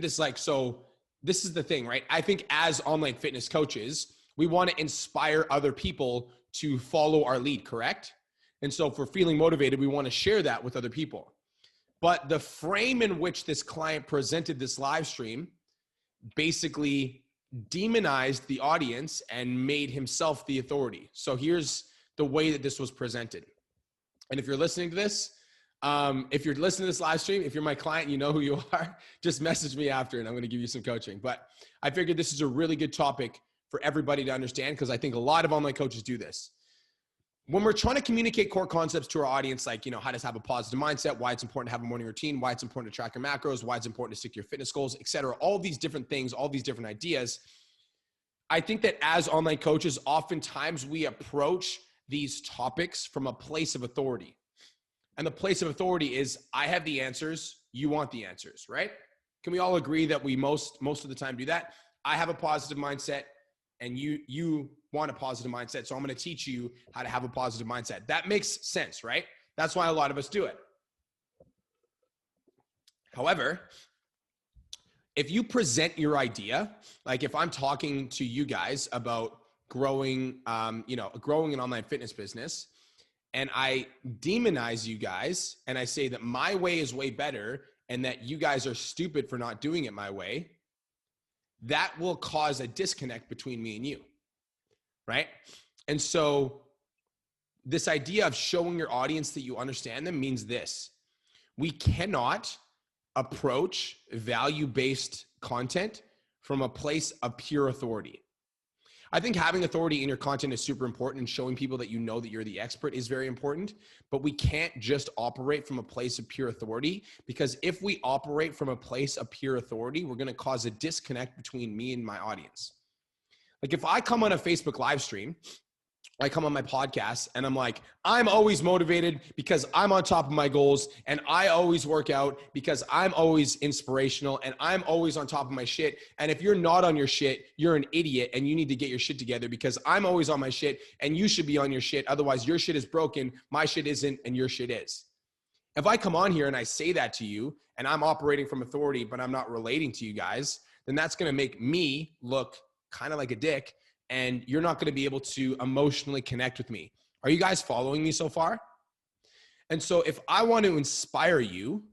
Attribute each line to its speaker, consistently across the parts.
Speaker 1: this like, so this is the thing, right? I think as online fitness coaches, we want to inspire other people to follow our lead, correct? And so if we're feeling motivated, we want to share that with other people. But the frame in which this client presented this live stream basically demonized the audience and made himself the authority. So here's the way that this was presented. And if you're listening to this, if you're listening to this live stream, if you're my client, you know who you are, just message me after and I'm going to give you some coaching. But I figured this is a really good topic for everybody to understand because I think a lot of online coaches do this. When we're trying to communicate core concepts to our audience, like, you know, how to have a positive mindset, why it's important to have a morning routine, why it's important to track your macros, why it's important to stick to your fitness goals, et cetera, all these different things, all these different ideas. I think that as online coaches, oftentimes we approach these topics from a place of authority. And the place of authority is, I have the answers, you want the answers, right? Can we all agree that we most of the time do that? I have a positive mindset and you want a positive mindset. So I'm going to teach you how to have a positive mindset. That makes sense, right? That's why a lot of us do it. However, if you present your idea, like if I'm talking to you guys about growing an online fitness business, and I demonize you guys and I say that my way is way better and that you guys are stupid for not doing it my way, that will cause a disconnect between me and you, right? And so this idea of showing your audience that you understand them means this: we cannot approach value-based content from a place of pure authority. I think having authority in your content is super important, and showing people that you know that you're the expert is very important, but we can't just operate from a place of pure authority, because if we operate from a place of pure authority, we're going to cause a disconnect between me and my audience. Like if I come on a Facebook live stream, I come on my podcast and I'm like, I'm always motivated because I'm on top of my goals, and I always work out because I'm always inspirational and I'm always on top of my shit. And if you're not on your shit, you're an idiot and you need to get your shit together, because I'm always on my shit and you should be on your shit. Otherwise your shit is broken, my shit isn't, and your shit is. If I come on here and I say that to you and I'm operating from authority, but I'm not relating to you guys, then that's going to make me look kind of like a dick, and you're not going to be able to emotionally connect with me. Are you guys following me so far? And so if I want to inspire you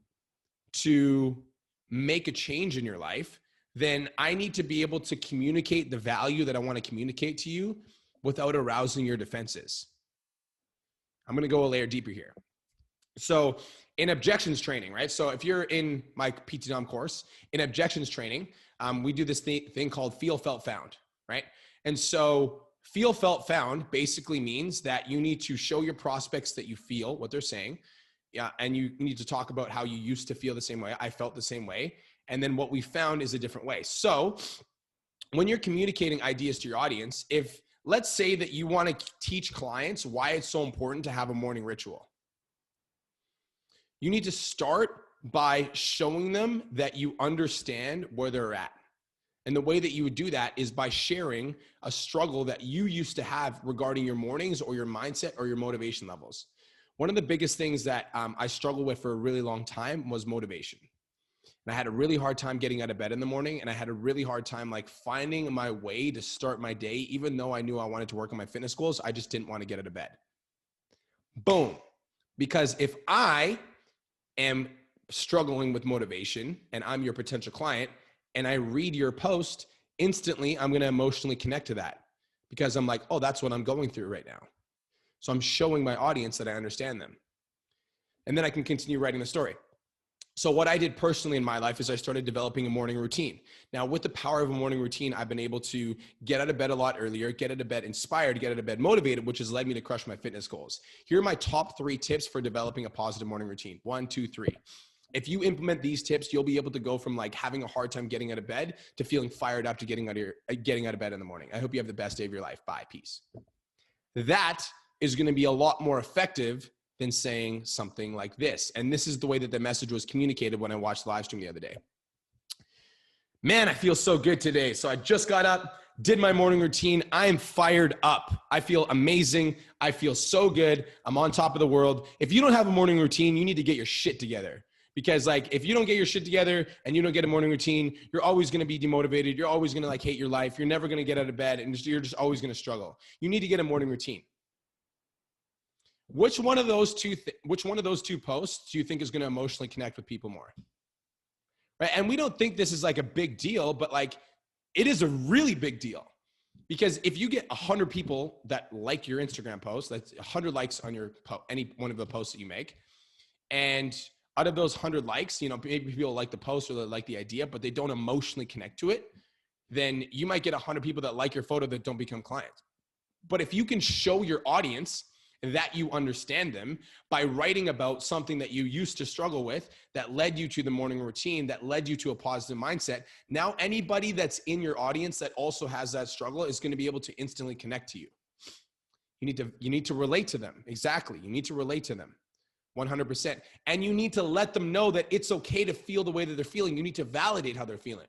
Speaker 1: to make a change in your life, then I need to be able to communicate the value that I want to communicate to you without arousing your defenses. I'm going to go a layer deeper here. So in objections training, right? So if you're in my PT-Dom course, in objections training, we do this thing called feel, felt, found, right? And so feel, felt, found basically means that you need to show your prospects that you feel what they're saying. Yeah. And you need to talk about how you used to feel the same way. I felt the same way. And then what we found is a different way. So when you're communicating ideas to your audience, if let's say that you want to teach clients why it's so important to have a morning ritual, you need to start by showing them that you understand where they're at. And the way that you would do that is by sharing a struggle that you used to have regarding your mornings or your mindset or your motivation levels. One of the biggest things that I struggled with for a really long time was motivation. And I had a really hard time getting out of bed in the morning, and I had a really hard time like finding my way to start my day. Even though I knew I wanted to work on my fitness goals, I just didn't want to get out of bed. Boom. Because if I am struggling with motivation and I'm your potential client, and I read your post, instantly I'm going to emotionally connect to that, because I'm like, oh, that's what I'm going through right now. So I'm showing my audience that I understand them. And then I can continue writing the story. So what I did personally in my life is I started developing a morning routine. Now, with the power of a morning routine, I've been able to get out of bed a lot earlier, get out of bed inspired, get out of bed motivated, which has led me to crush my fitness goals. Here are my top 3 tips for developing a positive morning routine. 1, 2, 3. If you implement these tips, you'll be able to go from like having a hard time getting out of bed to feeling fired up to getting out of bed in the morning. I hope you have the best day of your life. Bye. Peace. That is going to be a lot more effective than saying something like this. And this is the way that the message was communicated when I watched the live stream the other day. Man, I feel so good today. So I just got up, did my morning routine. I am fired up. I feel amazing. I feel so good. I'm on top of the world. If you don't have a morning routine, you need to get your shit together. Because like, if you don't get your shit together and you don't get a morning routine, you're always going to be demotivated. You're always going to like hate your life. You're never going to get out of bed and you're just always going to struggle. You need to get a morning routine. Which one of those two posts do you think is going to emotionally connect with people more? Right? And we don't think this is like a big deal, but like it is a really big deal. Because if you get 100 people that like your Instagram post, that's 100 likes on your any one of the posts that you make, and out of those 100 likes, you know, maybe people like the post or they like the idea, but they don't emotionally connect to it, then you might get 100 people that like your photo that don't become clients. But if you can show your audience that you understand them by writing about something that you used to struggle with, that led you to the morning routine, that led you to a positive mindset, now anybody that's in your audience that also has that struggle is going to be able to instantly connect to you. You need to relate to them. Exactly. You need to relate to them 100%. And you need to let them know that it's okay to feel the way that they're feeling. You need to validate how they're feeling.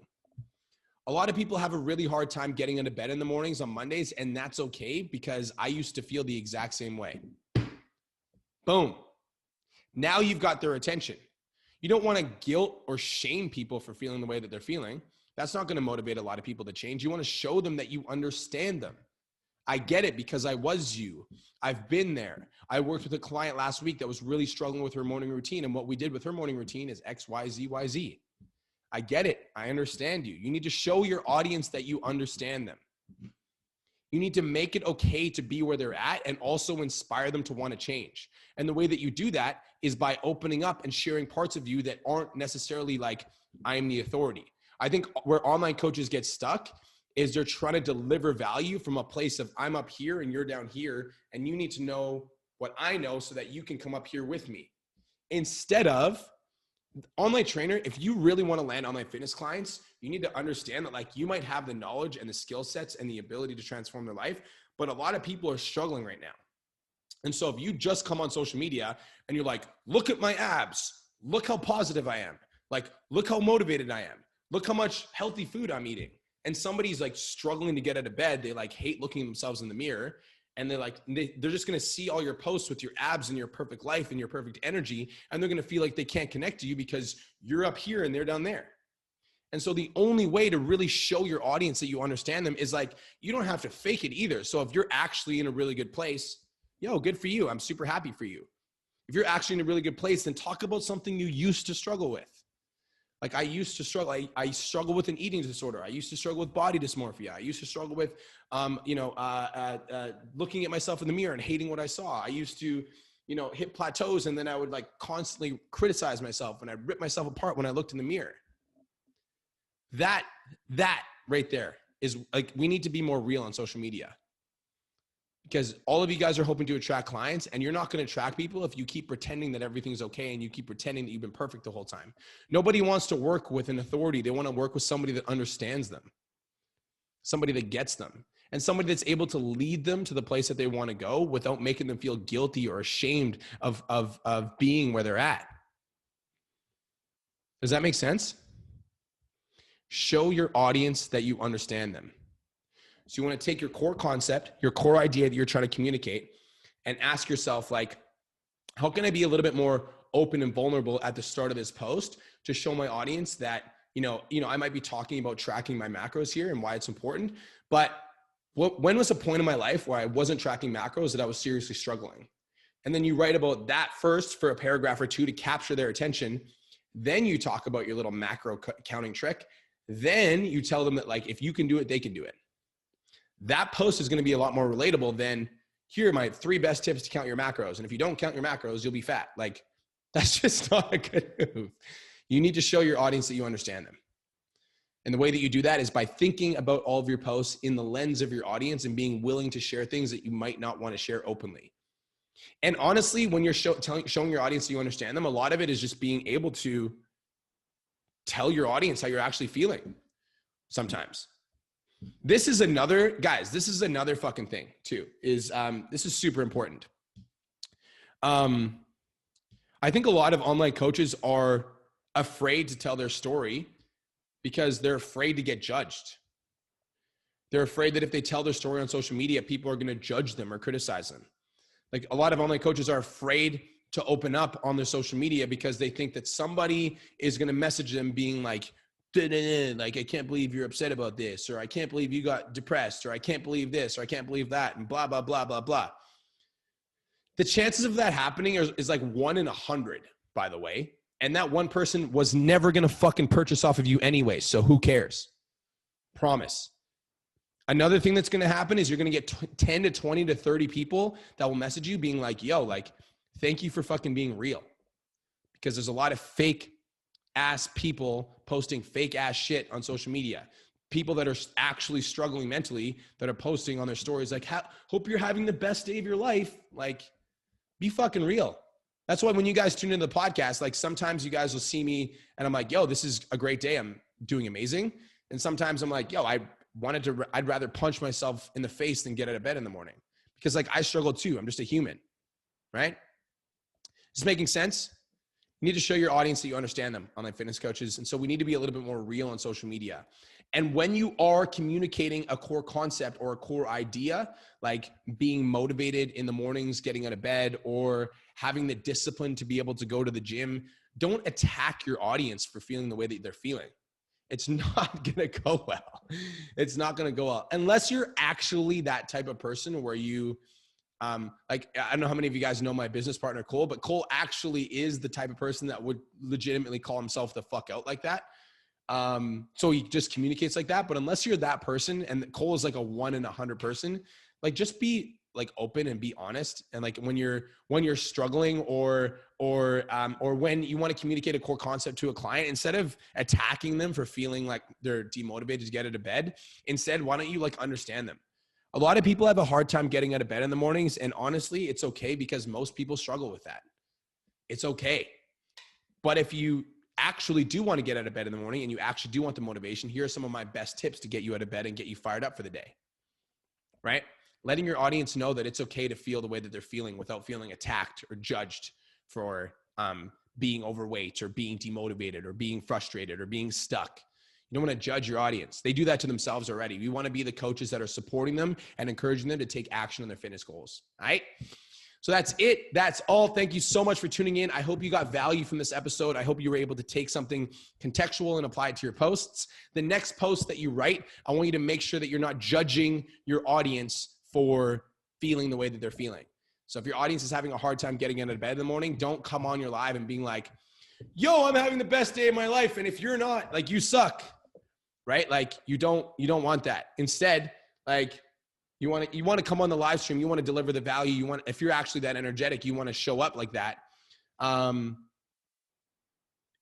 Speaker 1: A lot of people have a really hard time getting into bed in the mornings on Mondays, and that's okay because I used to feel the exact same way. Boom. Now you've got their attention. You don't want to guilt or shame people for feeling the way that they're feeling. That's not going to motivate a lot of people to change. You want to show them that you understand them. I get it because I was you. I've been there. I worked with a client last week that was really struggling with her morning routine, and what we did with her morning routine is X, Y, Z, Y, Z. I get it. I understand you. You need to show your audience that you understand them. You need to make it okay to be where they're at and also inspire them to want to change. And the way that you do that is by opening up and sharing parts of you that aren't necessarily like, I am the authority. I think where online coaches get stuck is they're trying to deliver value from a place of I'm up here and you're down here, and you need to know what I know so that you can come up here with me. Instead of online trainer, if you really want to land online fitness clients, you need to understand that like you might have the knowledge and the skill sets and the ability to transform their life, but a lot of people are struggling right now. And so if you just come on social media and you're like, look at my abs, look how positive I am, like, look how motivated I am, look how much healthy food I'm eating, and somebody's like struggling to get out of bed, they like hate looking at themselves in the mirror, and they're just going to see all your posts with your abs and your perfect life and your perfect energy. And they're going to feel like they can't connect to you because you're up here and they're down there. And so the only way to really show your audience that you understand them is like, you don't have to fake it either. So if you're actually in a really good place, yo, good for you. I'm super happy for you. If you're actually in a really good place, then talk about something you used to struggle with. Like I used to struggle. I struggle with an eating disorder. I used to struggle with body dysmorphia. I used to struggle with, looking at myself in the mirror and hating what I saw. I used to, hit plateaus, and then I would like constantly criticize myself, and I'd rip myself apart when I looked in the mirror. That right there is like, we need to be more real on social media, because all of you guys are hoping to attract clients, and you're not going to attract people if you keep pretending that everything's okay and you keep pretending that you've been perfect the whole time. Nobody wants to work with an authority. They want to work with somebody that understands them, somebody that gets them, and somebody that's able to lead them to the place that they want to go without making them feel guilty or ashamed of being where they're at. Does that make sense? Show your audience that you understand them. So you want to take your core concept, your core idea that you're trying to communicate, and ask yourself, like, how can I be a little bit more open and vulnerable at the start of this post to show my audience that, I might be talking about tracking my macros here and why it's important, but when was a point in my life where I wasn't tracking macros that I was seriously struggling? And then you write about that first for a paragraph or two to capture their attention. Then you talk about your little macro counting trick. Then you tell them that, like, if you can do it, they can do it. That post is going to be a lot more relatable than, here are my 3 best tips to count your macros. And if you don't count your macros, you'll be fat. Like, that's just not a good move. You need to show your audience that you understand them. And the way that you do that is by thinking about all of your posts in the lens of your audience and being willing to share things that you might not want to share openly. And honestly, when you're showing your audience that you understand them, a lot of it is just being able to tell your audience how you're actually feeling sometimes. This is another fucking thing too, is this is super important. I think a lot of online coaches are afraid to tell their story because they're afraid to get judged. They're afraid that if they tell their story on social media, people are going to judge them or criticize them. Like, a lot of online coaches are afraid to open up on their social media because they think that somebody is going to message them being like, like, I can't believe you're upset about this, or I can't believe you got depressed, or I can't believe this, or I can't believe that, and blah, blah, blah, blah, blah. The chances of that happening is like 1 in 100, by the way. And that one person was never going to fucking purchase off of you anyway. So who cares? Promise. Another thing that's going to happen is you're going to get 10 to 20 to 30 people that will message you being like, yo, like, thank you for fucking being real. Because there's a lot of fake ass people posting fake ass shit on social media. People that are actually struggling mentally that are posting on their stories like, hope you're having the best day of your life. Like, be fucking real. That's why when you guys tune into the podcast, like sometimes you guys will see me and I'm like, yo, this is a great day. I'm doing amazing. And sometimes I'm like, yo, I'd rather punch myself in the face than get out of bed in the morning because like I struggle too. I'm just a human, right? Is this making sense? You need to show your audience that you understand them, online fitness coaches. And so we need to be a little bit more real on social media. And when you are communicating a core concept or a core idea, like being motivated in the mornings, getting out of bed, or having the discipline to be able to go to the gym, don't attack your audience for feeling the way that they're feeling. It's not going to go well. It's not going to go well unless you're actually that type of person where you, like, I don't know how many of you guys know my business partner, Cole, but Cole actually is the type of person that would legitimately call himself the fuck out like that. So he just communicates like that. But unless you're that person, and Cole is like a 1 in 100 person, like just be like open and be honest. And like when you're struggling or when you want to communicate a core concept to a client, instead of attacking them for feeling like they're demotivated to get out of bed, instead, why don't you like understand them? A lot of people have a hard time getting out of bed in the mornings. And honestly, it's okay because most people struggle with that. It's okay. But if you actually do want to get out of bed in the morning and you actually do want the motivation, here are some of my best tips to get you out of bed and get you fired up for the day, right? Letting your audience know that it's okay to feel the way that they're feeling without feeling attacked or judged for being overweight or being demotivated or being frustrated or being stuck. You don't want to judge your audience. They do that to themselves already. We want to be the coaches that are supporting them and encouraging them to take action on their fitness goals. All right. So that's it. That's all. Thank you so much for tuning in. I hope you got value from this episode. I hope you were able to take something contextual and apply it to your posts. The next post that you write, I want you to make sure that you're not judging your audience for feeling the way that they're feeling. So if your audience is having a hard time getting out of bed in the morning, don't come on your live and being like, yo, I'm having the best day of my life. And if you're not, like, you suck. Right? Like you don't want that. Instead, like you want to come on the live stream. You want to deliver the value. If you're actually that energetic, you want to show up like that. And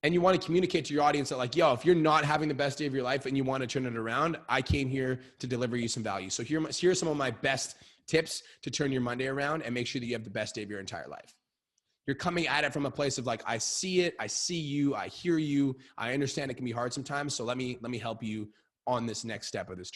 Speaker 1: you want to communicate to your audience that like, yo, if you're not having the best day of your life and you want to turn it around, I came here to deliver you some value. So here are some of my best tips to turn your Monday around and make sure that you have the best day of your entire life. You're coming at it from a place of like, I see it, I see you, I hear you, I understand it can be hard sometimes. So let me help you on this next step of this journey.